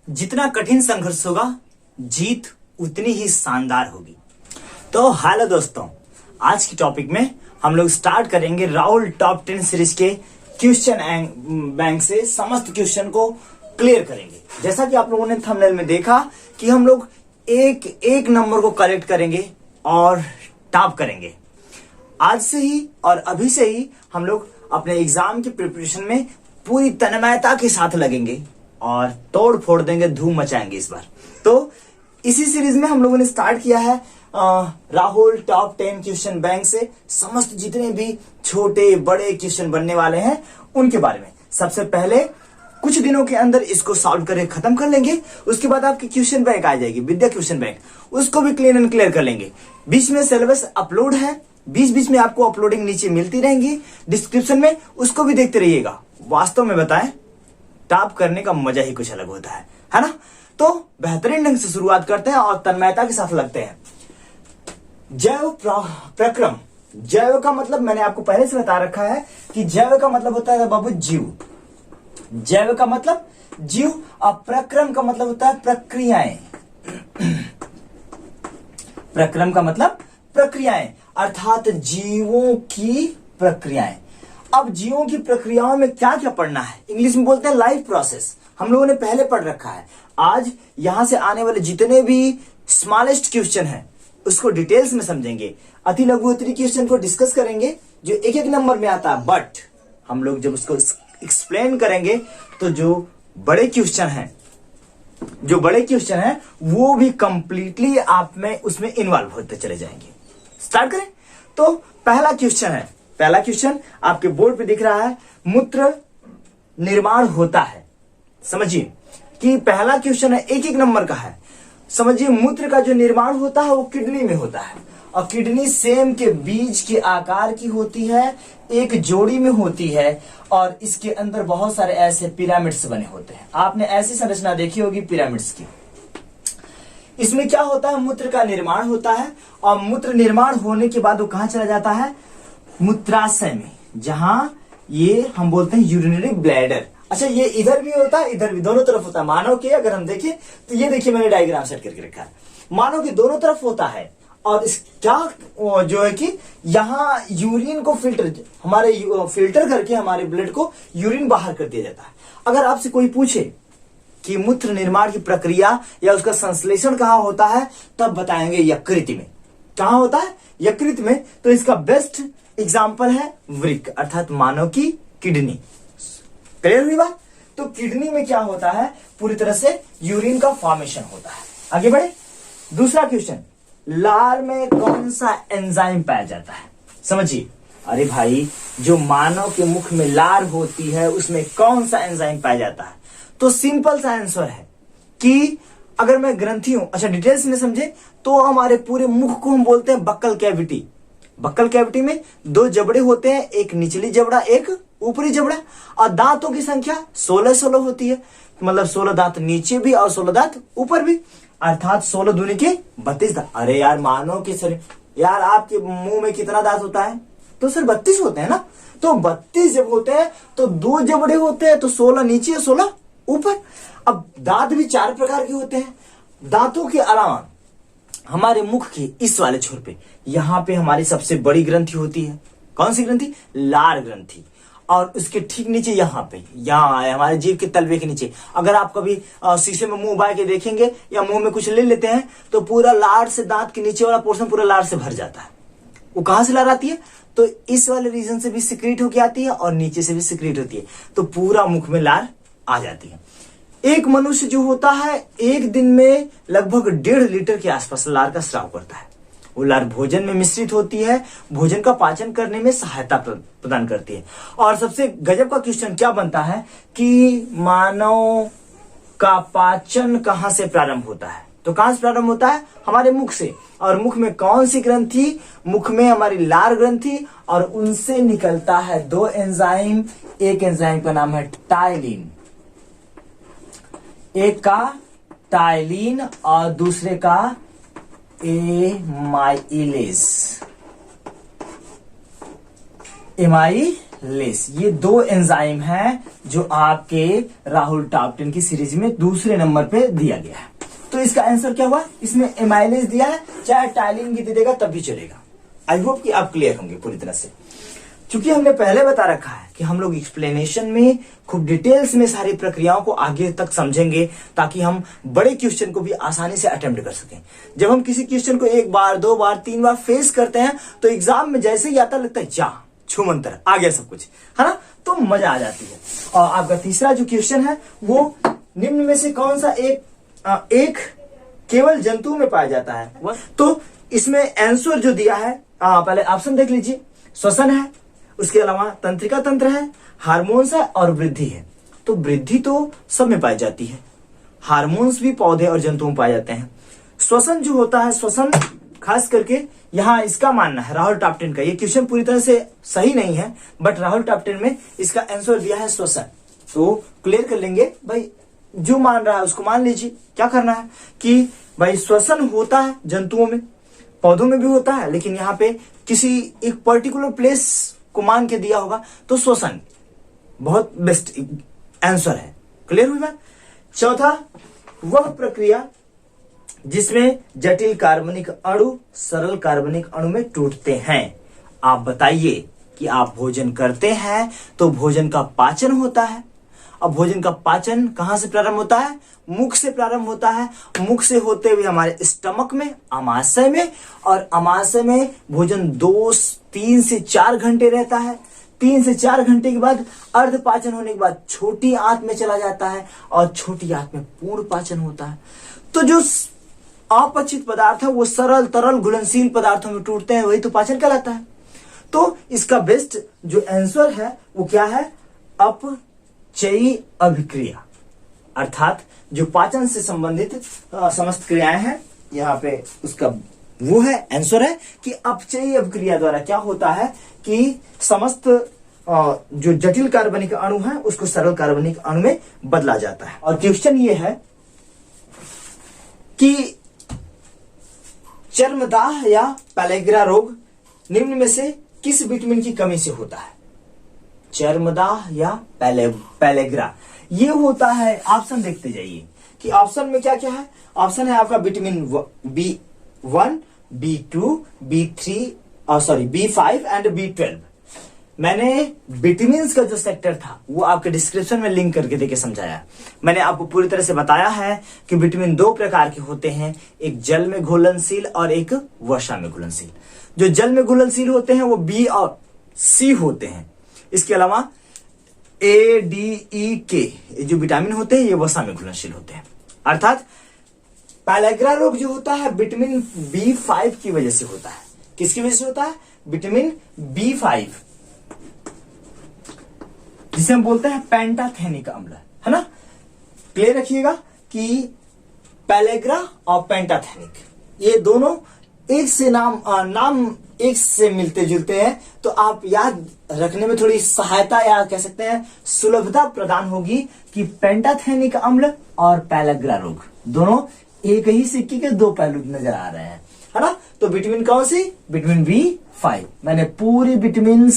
जितना कठिन संघर्ष होगा जीत उतनी ही शानदार होगी। तो हेलो दोस्तों, आज की टॉपिक में हम लोग स्टार्ट करेंगे राहुल टॉप 10 सीरीज के क्वेश्चन बैंक से समस्त क्वेश्चन को क्लियर करेंगे। जैसा कि आप लोगों ने थंबनेल में देखा कि हम लोग एक एक नंबर को कलेक्ट करेंगे और टॉप करेंगे। आज से ही और अभी से ही हम लोग अपने एग्जाम की प्रिपरेशन में पूरी तन्मयता के साथ लगेंगे और तोड़ फोड़ देंगे, धूम मचाएंगे इस बार। तो इसी सीरीज में हम लोगों ने स्टार्ट किया है राहुल टॉप 10 क्वेश्चन बैंक से समस्त जितने भी छोटे बड़े क्वेश्चन बनने वाले हैं उनके बारे में। सबसे पहले कुछ दिनों के अंदर इसको सॉल्व करके खत्म कर लेंगे। उसके बाद आपकी क्वेश्चन बैंक आ जाएगी, विद्या क्वेश्चन बैंक, उसको भी क्लियर एंड क्लियर कर लेंगे। बीच में सिलेबस अपलोड है, बीच बीच में आपको अपलोडिंग नीचे मिलती रहेंगी डिस्क्रिप्शन में, उसको भी देखते रहिएगा। वास्तव में बताएं, टॉप करने का मजा ही कुछ अलग होता है ना। तो बेहतरीन ढंग से शुरुआत करते हैं और तन्मयता के साथ लगते हैं। जैव प्रक्रम, जैव का मतलब मैंने आपको पहले से बता रखा है कि जैव का मतलब होता है बाबू जीव। जैव का मतलब जीव और प्रक्रम का मतलब होता है प्रक्रियाएं। प्रक्रम का मतलब प्रक्रियाएं, अर्थात जीवों की प्रक्रियाएं। अब जीवों की प्रक्रियाओं में क्या क्या पढ़ना है, इंग्लिश में बोलते हैं लाइफ प्रोसेस, हम लोगों ने पहले पढ़ रखा है। आज यहां से आने वाले जितने भी स्मॉलेस्ट क्वेश्चन हैं उसको डिटेल्स में समझेंगे। अति लघु उत्तरी क्वेश्चन को डिस्कस करेंगे जो एक एक नंबर में आता है, बट हम लोग जब उसको एक्सप्लेन करेंगे तो जो बड़े क्वेश्चन हैं वो भी कंप्लीटली आप में उसमें इन्वॉल्व होते चले जाएंगे। स्टार्ट करें। तो पहला क्वेश्चन आपके बोर्ड पे दिख रहा है, मूत्र निर्माण होता है। समझिए कि पहला क्वेश्चन है, एक एक नंबर का है। समझिए मूत्र का जो निर्माण होता है वो किडनी में होता है और किडनी सेम के बीज के आकार की होती है, एक जोड़ी में होती है और इसके अंदर बहुत सारे ऐसे पिरामिड्स बने होते हैं। आपने ऐसी संरचना देखी होगी पिरामिड्स की। इसमें क्या होता है, मूत्र का निर्माण होता है और मूत्र निर्माण होने के बाद वो कहां चला जाता है, मूत्राशय में, जहां ये हम बोलते हैं यूरिनरी ब्लैडर। अच्छा, ये इधर भी होता है इधर भी, दोनों तरफ होता है। मानव के अगर हम देखें तो ये देखिए मैंने डायग्राम सेट करके रखा है, मानव के दोनों तरफ होता है। और इस क्या जो है कि यहाँ यूरिन को फिल्टर करके हमारे ब्लड को यूरिन बाहर कर दिया जाता है। अगर आपसे कोई पूछे कि मूत्र निर्माण की प्रक्रिया या उसका संश्लेषण कहाँ होता है, तब बताएंगे यकृत में। कहाँ होता है, यकृत में। तो इसका बेस्ट एग्जाम्पल है वृक्क, अर्थात मानव की किडनी। क्लियर हुई बात। तो किडनी में क्या होता है, पूरी तरह से यूरिन का फॉर्मेशन होता है। आगे बढ़े। दूसरा क्वेश्चन, लार में कौन सा एंजाइम पाया जाता है। समझिए, अरे भाई जो मानव के मुख में लार होती है उसमें कौन सा एंजाइम पाया जाता है। तो सिंपल सा आंसर है कि अगर मैं ग्रंथि हूं, अच्छा डिटेल्स में समझे, तो हमारे पूरे मुख को हम बोलते हैं बक्कल कैविटी। बक्कल कैविटी में दो जबड़े होते हैं, एक निचली जबड़ा एक ऊपरी जबड़ा, और दांतों की संख्या 16 होती है। मतलब 16 दांत नीचे भी और 16 दांत ऊपर भी, अर्थात 16 दूनी के 32 दांत। अरे यार मानव के शरीर, यार आपके मुंह में कितना दांत होता है, तो सर 32 होते हैं ना। तो 32 जब होते हैं तो दो जबड़े होते हैं, तो 16 नीचे 16 ऊपर। अब दांत भी 4 प्रकार के होते हैं। दांतों के अलावा हमारे मुख के इस वाले छोर पे, यहां पे हमारी सबसे बड़ी ग्रंथि होती है। कौन सी ग्रंथि, लार ग्रंथि। और उसके ठीक नीचे यहाँ पे, यहाँ है हमारे जीभ के तलवे के नीचे। अगर आप कभी शीशे में मुंह उबाल के देखेंगे या मुंह में कुछ ले लेते हैं तो पूरा लार से, दांत के नीचे वाला पोर्शन पूरा लार से भर जाता है। वो कहां से लार आती है, तो इस वाले रीजन से भी सिक्रीट होके आती है और नीचे से भी सिक्रीट होती है, तो पूरा मुख में लार आ जाती है। एक मनुष्य जो होता है एक दिन में लगभग 1.5 लीटर के आसपास लार का स्राव करता है। वो लार भोजन में मिश्रित होती है, भोजन का पाचन करने में सहायता प्रदान करती है। और सबसे गजब का क्वेश्चन क्या बनता है कि मानव का पाचन कहां से प्रारंभ होता है, तो कहां से प्रारंभ होता है, हमारे मुख से। और मुख में कौन सी ग्रंथि, मुख में हमारी लार ग्रंथि, और उनसे निकलता है 2 एंजाइम। एक एंजाइम का नाम है टाइलिन, एक का टाइलिन और दूसरे का एमाइलेज। ये 2 एंजाइम हैं जो आपके राहुल टॉप 10 की सीरीज में दूसरे नंबर पे दिया गया है। तो इसका आंसर क्या हुआ, इसमें एमाइलेज दिया है, चाहे टाइलिन भी दे देगा तब भी चलेगा। आई होप कि आप क्लियर होंगे पूरी तरह से। क्योंकि हमने पहले बता रखा है कि हम लोग एक्सप्लेनेशन में खूब डिटेल्स में सारी प्रक्रियाओं को आगे तक समझेंगे, ताकि हम बड़े क्वेश्चन को भी आसानी से अटेम्प्ट कर सकें। जब हम किसी क्वेश्चन को एक बार, दो बार, तीन बार फेस करते हैं तो एग्जाम में जैसे ही आता लगता है जा छूमंतर आ गया सब कुछ, है ना, तो मजा आ जाती है। और आपका तीसरा जो क्वेश्चन है वो निम्न में से कौन सा एक केवल जंतु में पाया जाता है। तो इसमें आंसर जो दिया है, पहले ऑप्शन देख लीजिए। श्वसन है, उसके अलावा तंत्रिका तंत्र है, हार्मोन्स है और वृद्धि है। तो वृद्धि तो सब में पाई जाती है, हार्मोन्स भी पौधे और जंतुओं में पाए जाते हैं। श्वसन जो होता है, श्वसन खास करके यहाँ इसका मानना है राहुल टॉप 10 का, ये क्वेश्चन पूरी तरह से सही नहीं है, बट राहुल टॉप 10 में इसका आंसर दिया है श्वसन। तो क्लियर कर लेंगे भाई, जो मान रहा है उसको मान लीजिए। क्या करना है कि भाई श्वसन होता है जंतुओं में, पौधों में भी होता है, लेकिन यहाँ पे किसी एक पर्टिकुलर प्लेस को मान के दिया होगा, तो श्वसन बहुत बेस्ट आंसर है। क्लियर हुई बात। चौथा, वह प्रक्रिया जिसमें जटिल कार्बनिक अणु सरल कार्बनिक अणु में टूटते हैं। आप बताइए कि आप भोजन करते हैं तो भोजन का पाचन होता है। अब भोजन का पाचन कहां से प्रारंभ होता है, मुख से प्रारंभ होता है। मुख से होते हुए हमारे स्टमक में, अमाशय में, और अमाशय में भोजन 3 से 4 घंटे रहता है। 3 से 4 घंटे के बाद अर्ध पाचन होने के बाद छोटी आंत में चला जाता है, और छोटी आंत में पूर्ण पाचन होता है। तो जो अपचित पदार्थ है वो सरल तरल घुलनशील पदार्थों में टूटते हैं, वही तो पाचन कहलाता है। तो इसका बेस्ट जो आंसर है वो क्या है, अपचयी अभिक्रिया, अर्थात जो पाचन से संबंधित समस्त क्रियाएं हैं, यहाँ पे उसका वो है आंसर है कि अपचयी अभिक्रिया द्वारा क्या होता है कि समस्त जो जटिल कार्बनिक अणु है उसको सरल कार्बनिक अणु में बदला जाता है। और क्वेश्चन ये है कि चर्मदाह या पैलेग्रा रोग निम्न में से किस विटामिन की कमी से होता है। चर्मदाह या पैलेग्रा, ये होता है, ऑप्शन देखते जाइए कि ऑप्शन में क्या क्या है। ऑप्शन है आपका vitamin B1, B2, B5 and B12। मैंने विटामिन्स का जो सेक्टर था वो आपके डिस्क्रिप्शन में लिंक करके देके समझाया। मैंने आपको पूरी तरह से बताया है कि विटामिन 2 प्रकार के होते हैं, एक जल में घुलनशील और एक वसा में घुलनशील। जो जल में घुलनशील होते हैं वो B और C होते हैं। इसके अलावा A, D, E, K जो विटामिन होते हैं ये वसा में घुलनशील होते हैं। अर्थात पैलेग्रा रोग जो होता है विटामिन B5 की वजह से होता है। किसकी वजह से होता है, विटामिन B5, जिसे हम बोलते हैं पेंटाथेनिक अम्ल, है ना। क्लियर रखिएगा कि पैलेग्रा और पेंटाथेनिक ये दोनों एक से नाम एक से मिलते जुलते हैं, तो आप याद रखने में थोड़ी सहायता या कह सकते हैं सुलभता प्रदान होगी कि पेंटाथेनिक अम्ल और पैलेग्रा रोग दोनों एक ही सिक्के के दो पहलू नजर आ रहे हैं, है ना। तो विटामिन कौन सी, विटामिन B5। मैंने पूरी विटामिन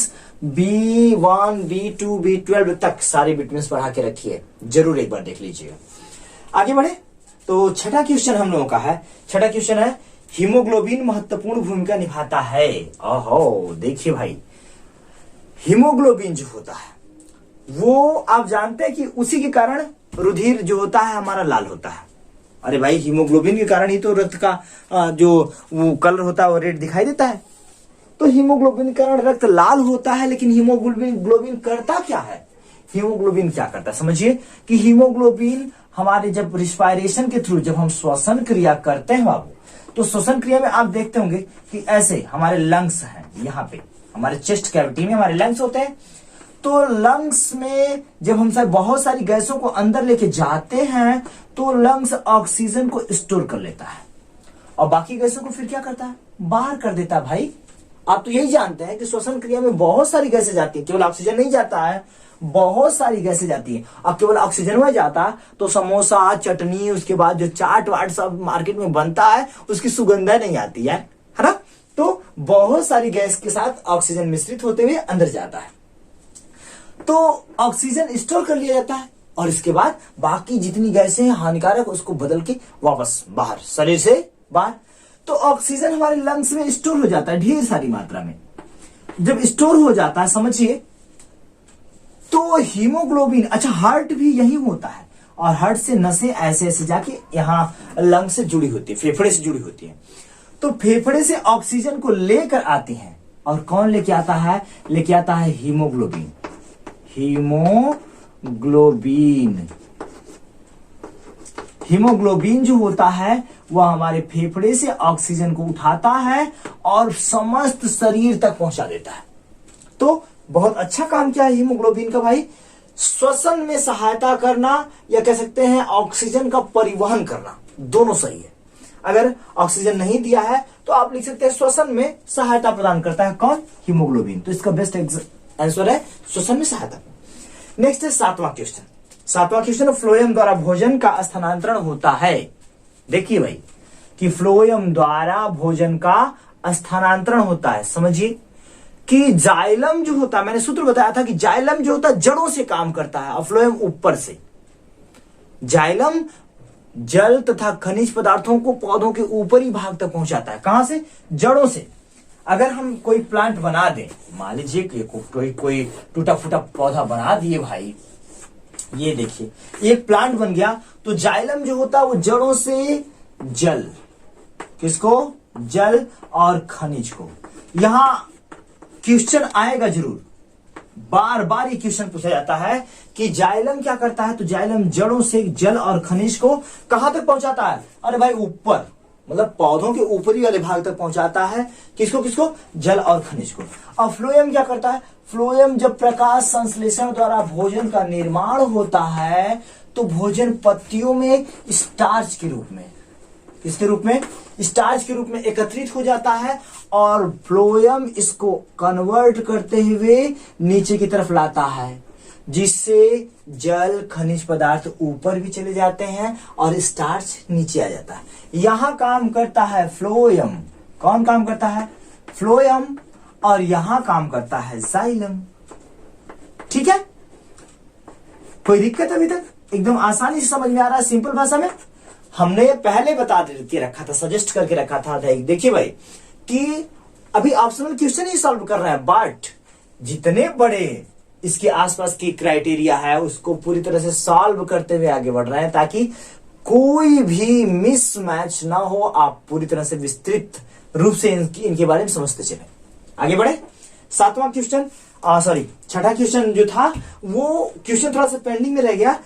B1, B2, B12 तक सारी विटामिन पढ़ा के रखी है, जरूर एक बार देख लीजिएगा। आगे बढ़े तो छठा क्वेश्चन हम लोगों का है। छठा क्वेश्चन है, हीमोग्लोबिन महत्वपूर्ण भूमिका निभाता है। ओहो, देखिए भाई, हीमोग्लोबिन जो होता है वो आप जानते हैं कि उसी के कारण रुधिर जो होता है हमारा लाल होता है। अरे भाई, हीमोग्लोबिन के कारण ही तो रक्त का जो वो कलर होता है वो रेड दिखाई देता है। तो हीमोग्लोबिन के कारण रक्त लाल होता है, लेकिन हीमोग्लोबिन करता क्या है, हीमोग्लोबिन क्या करता है समझिए कि हीमोग्लोबिन हमारे जब रिस्पायरेशन के थ्रू जब हम श्वसन क्रिया करते हैं बाबू, तो श्वसन क्रिया में आप देखते होंगे कि ऐसे हमारे लंग्स हैं, यहाँ पे हमारे चेस्ट कैविटी में हमारे लंग्स होते हैं। तो लंग्स में जब हम सब बहुत सारी गैसों को अंदर लेके जाते हैं तो लंग्स ऑक्सीजन को स्टोर कर लेता है और बाकी गैसों को फिर क्या करता है, बाहर कर देता है। भाई आप तो यही जानते हैं कि श्वसन क्रिया में बहुत सारी गैसें जाती है, केवल ऑक्सीजन नहीं जाता है, बहुत सारी गैसें जाती है। अब केवल ऑक्सीजन में जाता तो समोसा, चटनी, उसके बाद जो चाट वाट सब मार्केट में बनता है उसकी सुगंधा नहीं आती है ना। तो बहुत सारी गैस के साथ ऑक्सीजन मिश्रित होते हुए अंदर जाता है। तो ऑक्सीजन स्टोर कर लिया जाता है और इसके बाद बाकी जितनी गैसें हैं हानिकारक उसको बदल के वापस बाहर, शरीर से बाहर। तो ऑक्सीजन हमारे लंग्स में स्टोर हो जाता है ढेर सारी मात्रा में। जब स्टोर हो जाता है समझिए, तो हीमोग्लोबिन, अच्छा हार्ट भी यही होता है और हार्ट से नसें ऐसे ऐसे जाके यहां लंग से जुड़ी होती है, फेफड़े से जुड़ी होती है। तो फेफड़े से ऑक्सीजन को लेकर आती हैं और कौन लेके आता है? लेके आता है हीमोग्लोबिन। हीमोग्लोबिन, हीमोग्लोबिन जो होता है वह हमारे फेफड़े से ऑक्सीजन को उठाता है और समस्त शरीर तक पहुंचा देता है। तो बहुत अच्छा काम किया है हीमोग्लोबिन का भाई, श्वसन में सहायता करना या कह सकते हैं ऑक्सीजन का परिवहन करना, दोनों सही है। अगर ऑक्सीजन नहीं दिया है तो आप लिख सकते हैं श्वसन में सहायता प्रदान करता है कौन? हीमोग्लोबिन। तो इसका बेस्ट आंसर है श्वसन में सहायता। नेक्स्ट है 7वां क्वेश्चन। 7वां क्वेश्चन, फ्लोएम द्वारा भोजन का स्थानांतरण होता है। देखिए भाई कि फ्लोएम द्वारा भोजन का स्थानांतरण होता है। समझिए कि जाइलम जो होता है, मैंने सूत्र बताया था कि जाइलम जो होता है जड़ों से काम करता है और फ्लोएम ऊपर से। जाइलम जल तथा खनिज पदार्थों को पौधों के ऊपरी भाग तक पहुंचाता है। कहां से? जड़ों से। अगर हम कोई प्लांट बना दें, मान लीजिए कि कोई टूटा फूटा पौधा बना दिए भाई, ये देखिए एक प्लांट बन गया, तो जाइलम जो होता है वो जड़ों से जल, किसको? जल और खनिज को। यहां क्वेश्चन आएगा जरूर, बार बार ये क्वेश्चन पूछा जाता है कि जाइलम क्या करता है? तो जाइलम जड़ों से जल और खनिज को कहां तक पहुंचाता है? अरे भाई ऊपर, मतलब पौधों के ऊपरी वाले भाग तक पहुंचाता है। किसको किसको? जल और खनिज को। और फ्लोएम क्या करता है? फ्लोएम जब प्रकाश संश्लेषण द्वारा भोजन का निर्माण होता है तो भोजन पत्तियों में स्टार्च के रूप में, किसके रूप में? स्टार्च के रूप में एकत्रित हो जाता है और फ्लोएम इसको कन्वर्ट करते हुए नीचे की तरफ लाता है, जिससे जल खनिज पदार्थ ऊपर भी चले जाते हैं और स्टार्च नीचे आ जाता है। यहां काम करता है फ्लोएम। कौन काम करता है? फ्लोएम। और यहां काम करता है जाइलम। ठीक है, कोई दिक्कत अभी तक? एकदम आसानी से समझ में आ रहा है, सिंपल भाषा में। हमने पहले बता के रखा था, सजेस्ट करके रखा था। देखिए भाई कि अभी ऑप्शनल क्वेश्चन ही सॉल्व कर रहा है, बट जितने बड़े इसके आसपास की क्राइटेरिया है उसको पूरी तरह से सॉल्व करते हुए आगे बढ़ रहे हैं ताकि कोई भी मिसमैच ना हो। आप पूरी तरह से विस्तृत रूप से इनके बारे में समझते चले। आगे बढ़े। 7वां क्वेश्चन, सॉरी 6ठा क्वेश्चन जो था वो क्वेश्चन थोड़ा सा पेंडिंग में रह गया।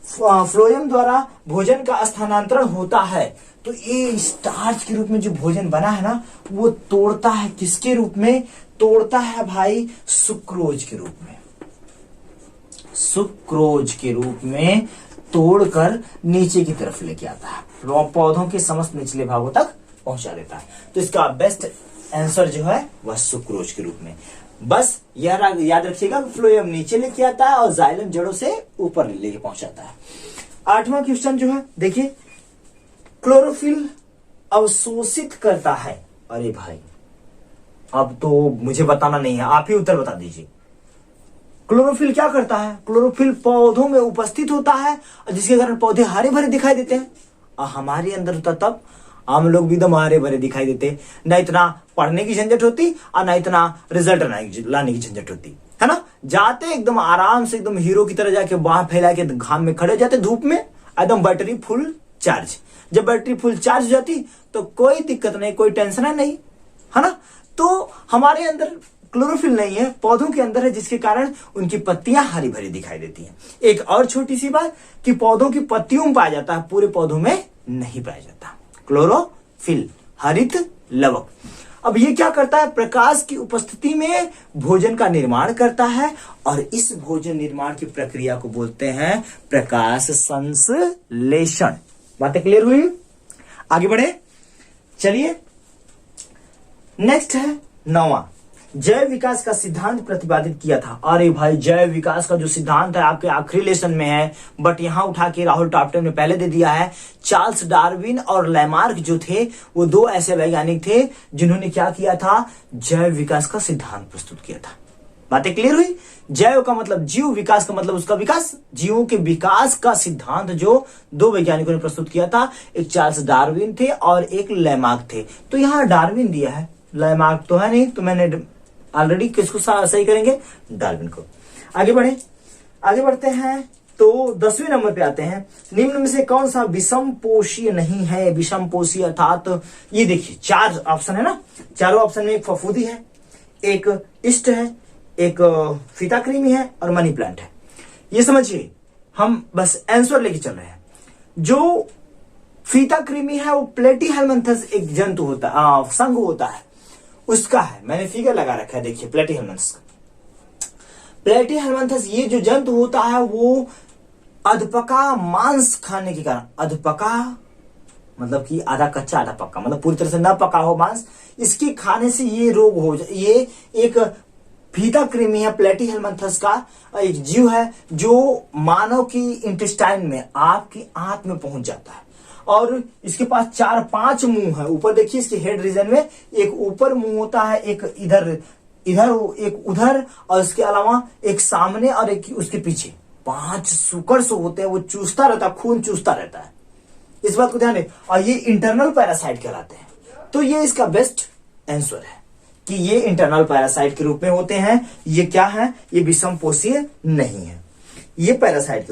फ्लोएम द्वारा भोजन का स्थानांतरण होता है, तो ये स्टार्च के रूप में जो भोजन बना है ना, वो तोड़ता है किसके रूप में? तोड़ता है भाई सुक्रोज के रूप में। सुक्रोज के रूप में तोड़कर नीचे की तरफ लेके आता है, पौधों के समस्त निचले भागों तक पहुंचा देता है। तो इसका बेस्ट आंसर जो है वह सुक्रोज के रूप में। बस याद रखिएगा, फ्लोएम नीचे लेके आता है और जाइलम जड़ों से ऊपर लेके पहुंचाता है। 8वां क्वेश्चन जो है देखिए, क्लोरोफिल अवशोषित करता है। अरे भाई अब तो मुझे बताना नहीं है, आप ही उत्तर बता दीजिए। क्लोरोफिल क्या करता है? क्लोरोफिल पौधों में उपस्थित होता है जिसके कारण पौधे हरे भरे दिखाई देते हैं। और हमारे अंदर होता तब हम लोग भी एकदम हरे भरे दिखाई देते, न इतना पढ़ने की झंझट होती और न इतना रिजल्ट लाने की झंझट होती, है ना। जाते एकदम आराम से, एकदम हीरो की तरह जाके बाह फैला के घाम में खड़े हो जाते, धूप में, एकदम बैटरी फुल चार्ज। जब बैटरी फुल चार्ज हो जाती तो कोई दिक्कत नहीं, कोई टेंशन नहीं, है ना। तो हमारे अंदर क्लोरोफिल नहीं है, पौधों के अंदर है, जिसके कारण उनकी पत्तियां हरी भरी दिखाई देती हैं। एक और छोटी सी बात कि पौधों की पत्तियों में पाया जाता है, पूरे पौधों में नहीं पाया जाता। क्लोरोफिल हरित लवक। अब ये क्या करता है? प्रकाश की उपस्थिति में भोजन का निर्माण करता है और इस भोजन निर्माण की प्रक्रिया को बोलते हैं प्रकाश संश्लेषण। बातें क्लियर हुई? आगे बढ़े, चलिए। नेक्स्ट है 9वां, जैव विकास का सिद्धांत प्रतिपादित किया था। अरे भाई जैव विकास का जो सिद्धांत है आपके आखिरी लेसन में है, बट यहां उठा के राहुल टॉप्टन ने पहले दे दिया है। चार्ल्स डार्विन और लैमार्क जो थे वो दो ऐसे वैज्ञानिक थे जिन्होंने क्या किया था? जैव विकास का सिद्धांत प्रस्तुत किया था। बातें क्लियर हुई। जैव का मतलब जीव, विकास का मतलब उसका विकास। जीवों के विकास का सिद्धांत जो दो वैज्ञानिकों ने प्रस्तुत किया था, एक चार्ल्स डार्विन थे और एक लैमार्क थे। तो यहां डार्विन दिया है, लैमार्क तो है नहीं, तो मैंने ऑलरेडी किसको सही करेंगे, डार्विन को। आगे बढ़ते हैं तो 10वें नंबर पे आते हैं। निम्न में से कौन सा विषम पोषीय नहीं है। विषम पोषीय अर्थात ये देखिए 4 ऑप्शन है ना, चारों ऑप्शन में एक फफूंदी है, एक इस्ट है, एक फीताकृमि है और मनी प्लांट है। ये समझिए, हम बस आंसर लेके चल रहे हैं। जो फीताकृमि है वो प्लेटीहेल्मिन्थस एक जंतु होता है, संघ होता है, उसका है। मैंने फिगर लगा रखा है, देखिए प्लेटीहेल्मिन्थस का। प्लेटीहेल्मिन्थस ये जो जंतु होता है वो अधपका मांस खाने के कारण, अधपका मतलब कि आधा कच्चा आधा पक्का, मतलब पूरी तरह से ना पका हो मांस, इसके खाने से ये रोग हो जाए। ये एक फीताकृमि है, प्लेटीहेल्मिन्थस का एक जीव है जो मानव की इंटेस्टाइन में, आपकी आंत में पहुंच जाता है। और इसके पास 4-5 मुंह है। ऊपर देखिए इसके हेड रीजन में एक ऊपर मुंह होता है, एक इधर एक उधर, और इसके अलावा एक सामने और एक उसके पीछे। 5 सुकर्स होते हैं, वो चूसता रहता है, खून चूसता रहता है, इस बात को ध्यान दें। और ये इंटरनल पैरासाइट कहलाते हैं। तो ये इसका बेस्ट आंसर है कि ये इंटरनल पैरासाइट के रूप में होते हैं। ये क्या है, ये विषम पोषीय नहीं है, ये पैरासाइट के